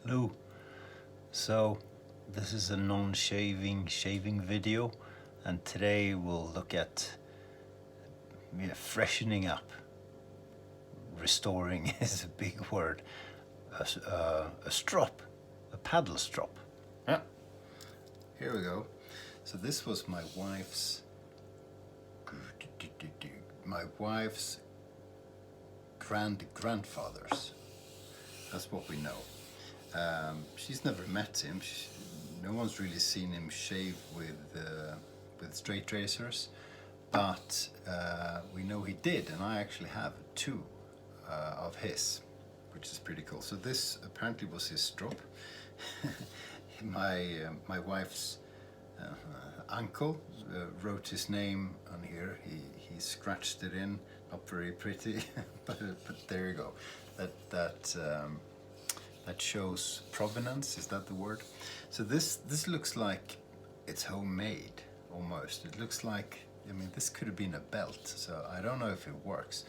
Hello. So this is a shaving video, and today we'll look at freshening up. Restoring is a big word. A strop, a paddle strop. Yeah. Here we go. So this was my wife's grandfather's. That's what we know. She's never met him. No one's really seen him shave with straight razors, but we know he did, and I actually have two of his, which is pretty cool. So this apparently was his strop. My wife's uncle wrote his name on here. He scratched it in, not very pretty, but there you go. That shows provenance, is that the word? So this looks like it's homemade, almost. It looks like, I mean, this could have been a belt, so I don't know if it works.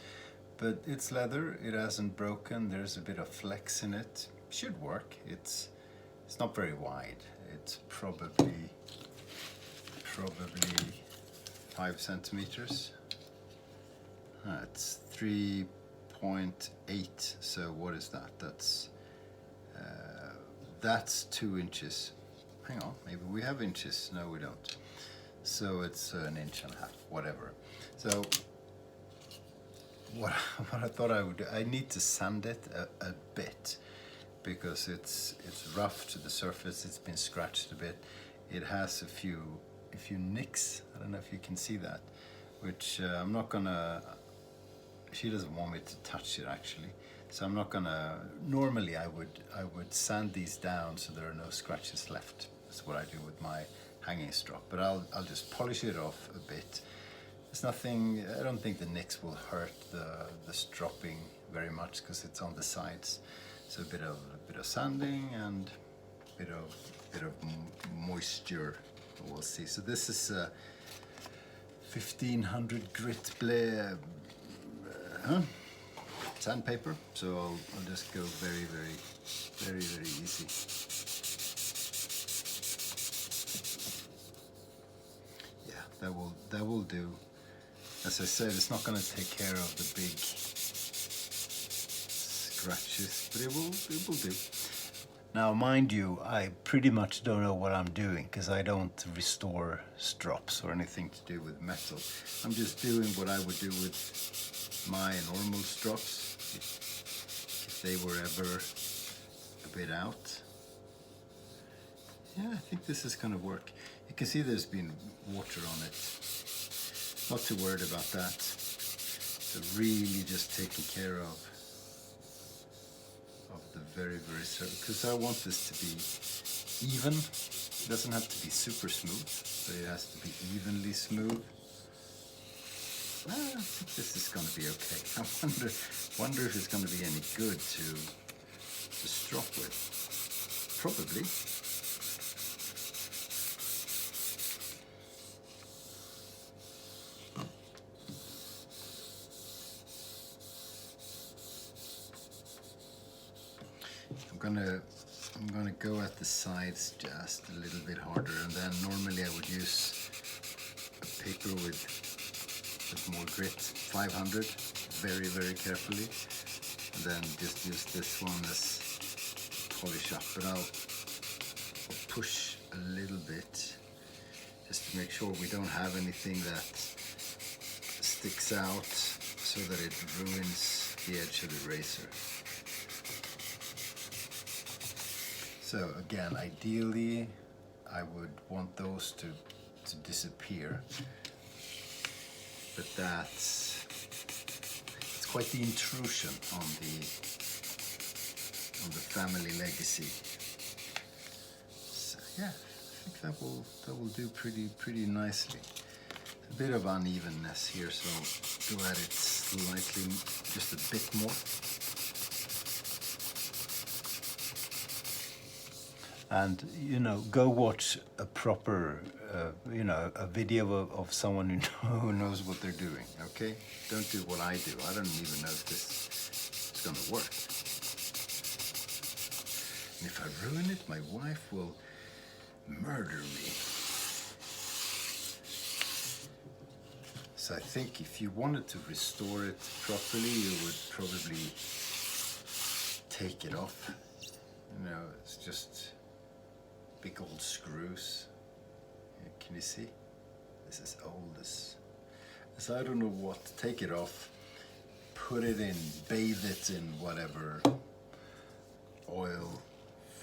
But it's leather, it hasn't broken, there's a bit of flex in it. Should work. It's not very wide. It's probably 5 centimeters. It's 3.8, so what is that? That's 2 inches. Hang on, maybe we have inches. No, we don't. So it's an inch and a half, whatever. So what I thought I would do, I need to sand it a bit because it's rough to the surface. It's been scratched a bit. It has a few nicks. I don't know if you can see that, which I'm not gonna. She doesn't want me to touch it actually. So I'm not gonna, normally I would sand these down so there are no scratches left. That's what I do with my hanging strop, but I'll just polish it off a bit. There's nothing, I don't think the nicks will hurt the stropping very much because it's on the sides. So a bit of sanding and a bit of moisture, we'll see. So this is 1500 grit sandpaper, so I'll just go very easy. Yeah, that will do. As I said, it's not going to take care of the big scratches, but it will do. Now, mind you, I pretty much don't know what I'm doing because I don't restore strops or anything to do with metal. I'm just doing what I would do with my normal strops if they were ever a bit out. Yeah, I think this is going to work. You can see there's been water on it. Not too worried about that. So really just taking care of the very surface, because I want this to be even. It doesn't have to be super smooth, but it has to be evenly smooth. I think this is going to be okay. I wonder if it's going to be any good to strop with. Probably. I'm gonna go at the sides just a little bit harder, and then normally I would use a paper with more grit, 500, very carefully, and then just use this one as polish up. But I'll push a little bit just to make sure we don't have anything that sticks out so that it ruins the edge of the razor. So again, ideally, I would want those to disappear, but it's quite the intrusion on the family legacy. So yeah, I think that will do pretty nicely. A bit of unevenness here, so I'll go at it slightly, just a bit more. And go watch a proper, a video of someone who knows what they're doing. Okay, don't do what I do. I don't even know if this is going to work. And if I ruin it, my wife will murder me. So I think if you wanted to restore it properly, you would probably take it off. You know, it's just big old screws. Can you see? This is old as so I don't know what. Take it off, put it in, bathe it in whatever oil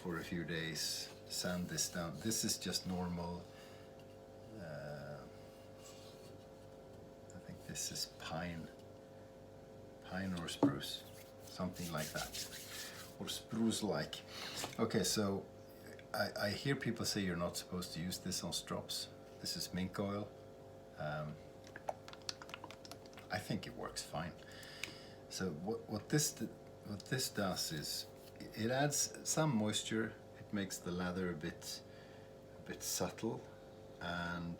for a few days, sand this down. This is just normal. I think this is pine or spruce, something like that, or spruce-like. Okay, so I hear people say you're not supposed to use this on strops. This is mink oil. I think it works fine. So what this does is it adds some moisture. It makes the lather a bit subtle, and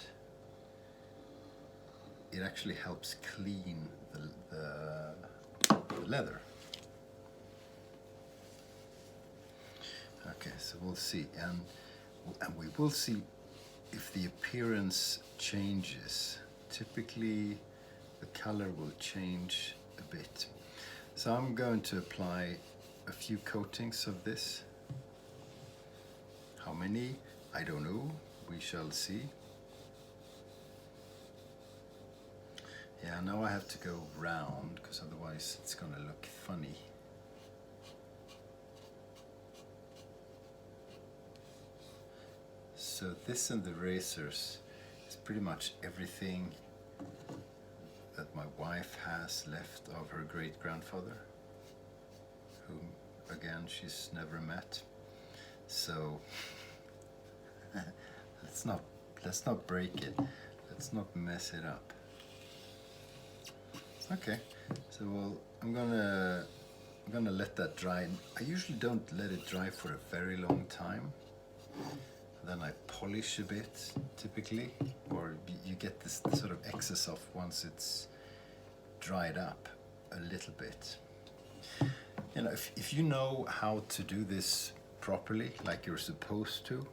it actually helps clean the leather. Okay, so we'll see, and we will see if the appearance changes. Typically, the color will change a bit. So I'm going to apply a few coatings of this. How many? I don't know. We shall see. Yeah, now I have to go round because otherwise it's going to look funny. So this and the razors is pretty much everything that my wife has left of her great-grandfather, whom again she's never met. So let's not break it. Let's not mess it up. Okay, so I'm gonna let that dry. I usually don't let it dry for a very long time. Then I polish a bit, typically, or you get this sort of excess off once it's dried up a little bit. You know, if you know how to do this properly, like you're supposed to,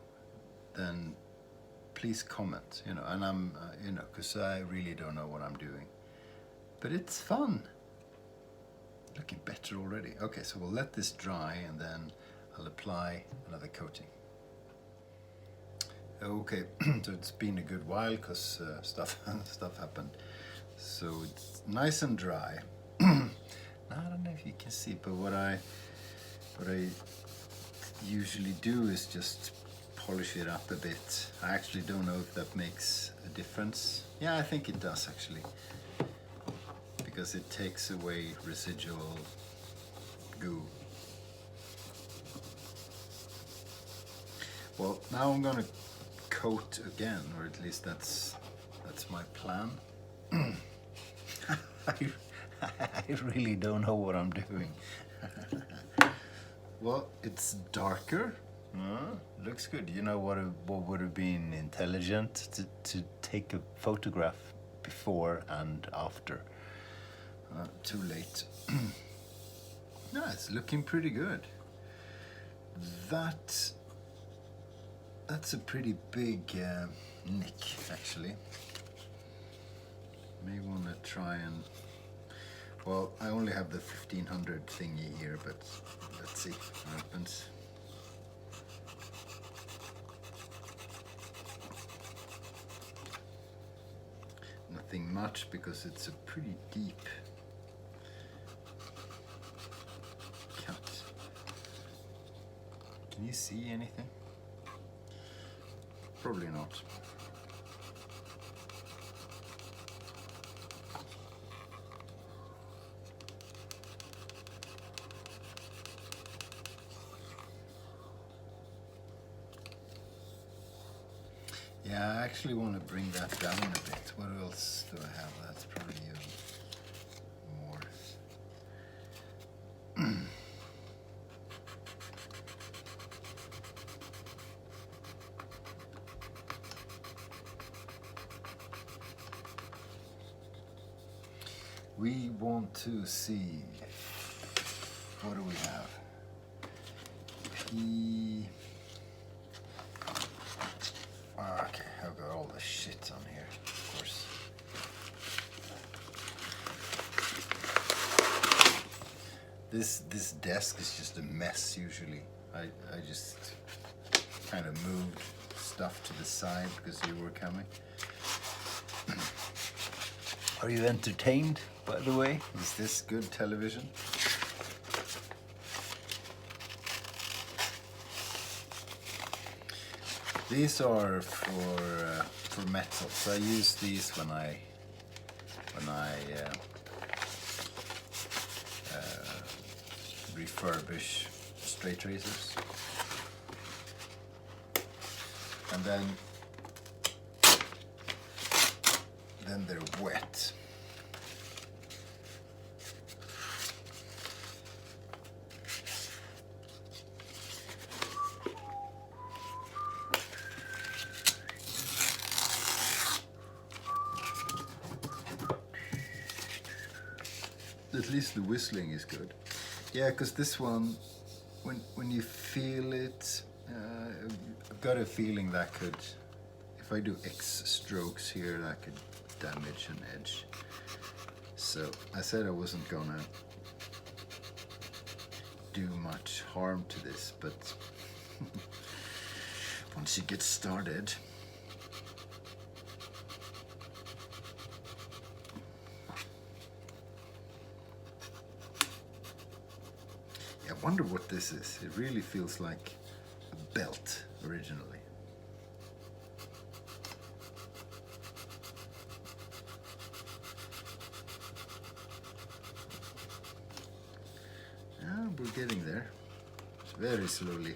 then please comment. You know, and I'm, you know, because I really don't know what I'm doing, but it's fun. Looking better already. Okay, so we'll let this dry, and then I'll apply another coating. Okay, so it's been a good while because stuff happened. So it's nice and dry. Now, I don't know if you can see, but what I usually do is just polish it up a bit. I actually don't know if that makes a difference. Yeah, I think it does actually, because it takes away residual goo. Well, now I'm gonna coat again, or at least that's my plan. I really don't know what I'm doing. Well, it's darker. Looks good. You know what would have been intelligent to take a photograph before and after. Too late. No, it's looking pretty good. That's a pretty big nick, actually. May want to try and... Well, I only have the 1500 thingy here, but let's see what happens. Nothing much, because it's a pretty deep cut. Can you see anything? Probably not. Yeah, I actually want to bring that down a bit. What else do I have? That's probably more. We want to see, what do we have? Okay, I've got all the shit on here, of course. This desk is just a mess usually. I just kind of moved stuff to the side because you were coming. Are you entertained, by the way? Is this good television? These are for metal. So I use these when I refurbish straight razors, and then they're wet. At least the whistling is good. Yeah, because this one, when you feel it, I've got a feeling that could, if I do X strokes here, that could damage an edge. So I said I wasn't gonna do much harm to this, but once you get started, I wonder what this is. It really feels like a belt originally. Ah, we're getting there. It's very slowly.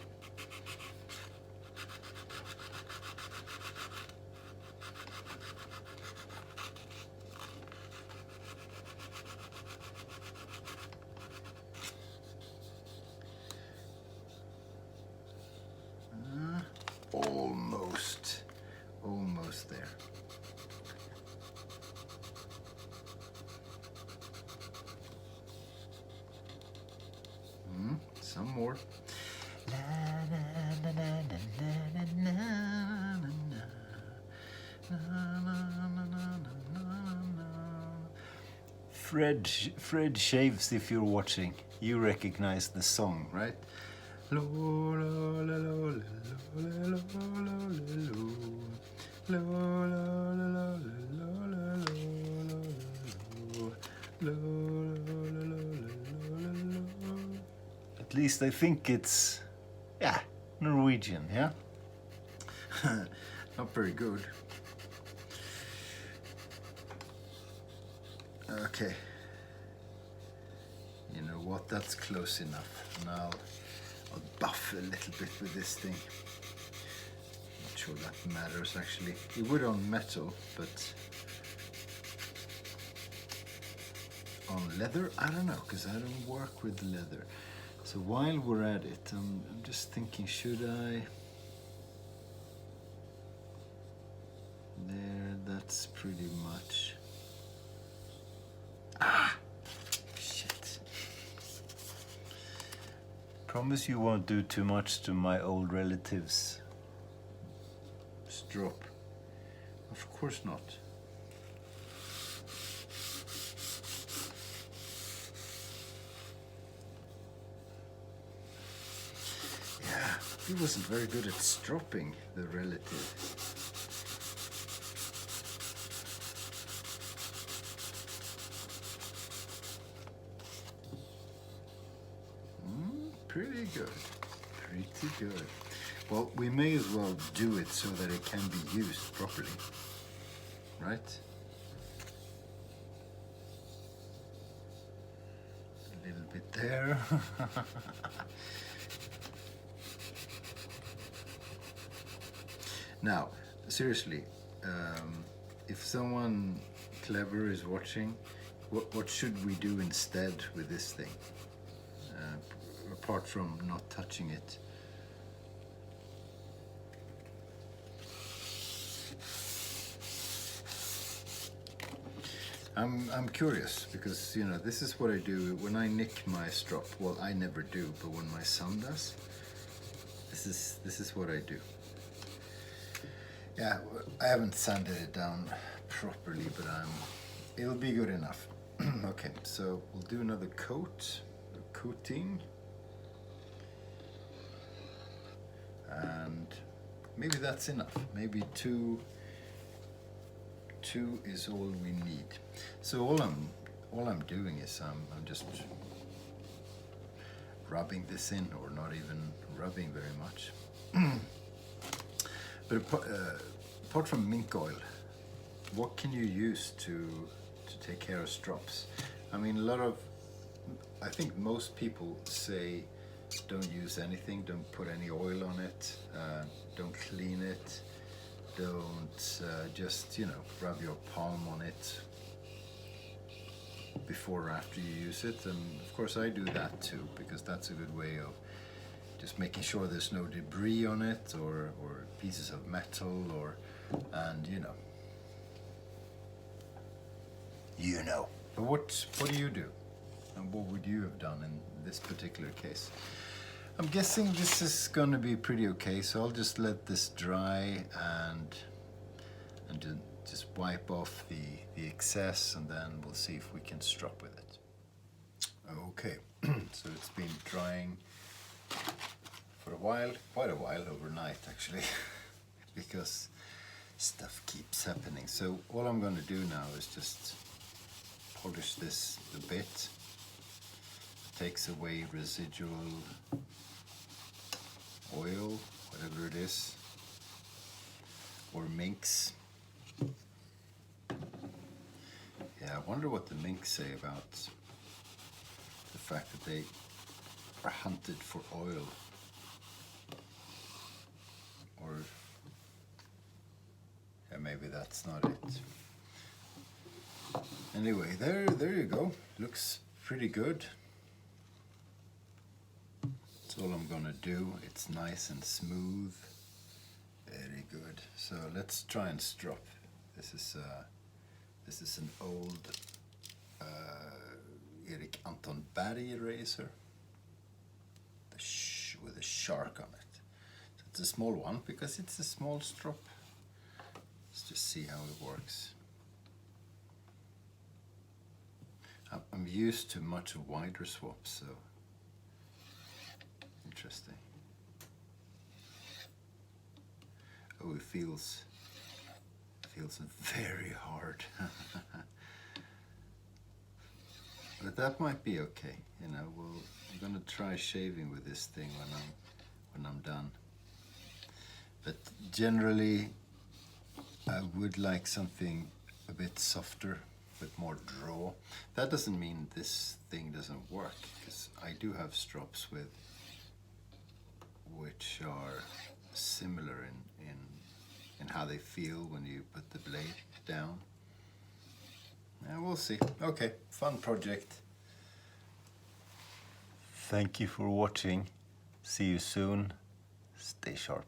Almost there. Some more. Fred Shaves, if you're watching, you recognize the song, right? At least I think it's, yeah, Norwegian, yeah? Not very good. Okay. You know what, that's close enough. Now I'll buff a little bit with this thing. Not sure that matters actually. It would on metal, but on leather, I don't know, because I don't work with leather. So while we're at it, I'm just thinking, should I? There, that's pretty much. Ah! Shit. Promise you won't do too much to my old relatives' strop. Of course not. Yeah, he wasn't very good at stropping the relative. Pretty good, pretty good. Well, we may as well do it so that it can be used properly, right? A little bit there. Now, seriously, if someone clever is watching, what should we do instead with this thing? Apart from not touching it. I'm curious because, you know, this is what I do when I nick my strop. Well, I never do, but when my son does, this is what I do. Yeah, I haven't sanded it down properly, but it'll be good enough. Okay, so we'll do another coating, and maybe that's enough. Maybe two is all we need. So all I'm doing is I'm just rubbing this in, or not even rubbing very much. But apart from mink oil, what can you use to take care of strops? I mean, I think most people say don't use anything, don't put any oil on it, don't clean it, don't just, rub your palm on it before or after you use it. And of course I do that too, because that's a good way of just making sure there's no debris on it, or pieces of metal, and But what do you do? And what would you have done in this particular case? I'm guessing this is gonna be pretty okay, so I'll just let this dry and just wipe off the excess, and then we'll see if we can strop with it. Okay, so it's been drying for a while, quite a while, overnight actually, because stuff keeps happening. So all I'm going to do now is just polish this a bit. Takes away residual oil, whatever it is, or minks. Yeah, I wonder what the minks say about the fact that they are hunted for oil. Or, yeah, maybe that's not it. Anyway, there you go. Looks pretty good. That's all I'm gonna do. It's nice and smooth. Very good. So let's try and strop. This is an old Erik Anton Berg razor with a shark on it. So it's a small one because it's a small strop. Let's just see how it works. I'm used to much wider swaps, so interesting. Oh, it feels very hard. But that might be okay, I'm gonna try shaving with this thing when I'm done. But generally, I would like something a bit softer, with more draw. That doesn't mean this thing doesn't work, because I do have strops which are similar in how they feel when you put the blade down. And we'll see. Okay, fun project. Thank you for watching. See you soon. Stay sharp.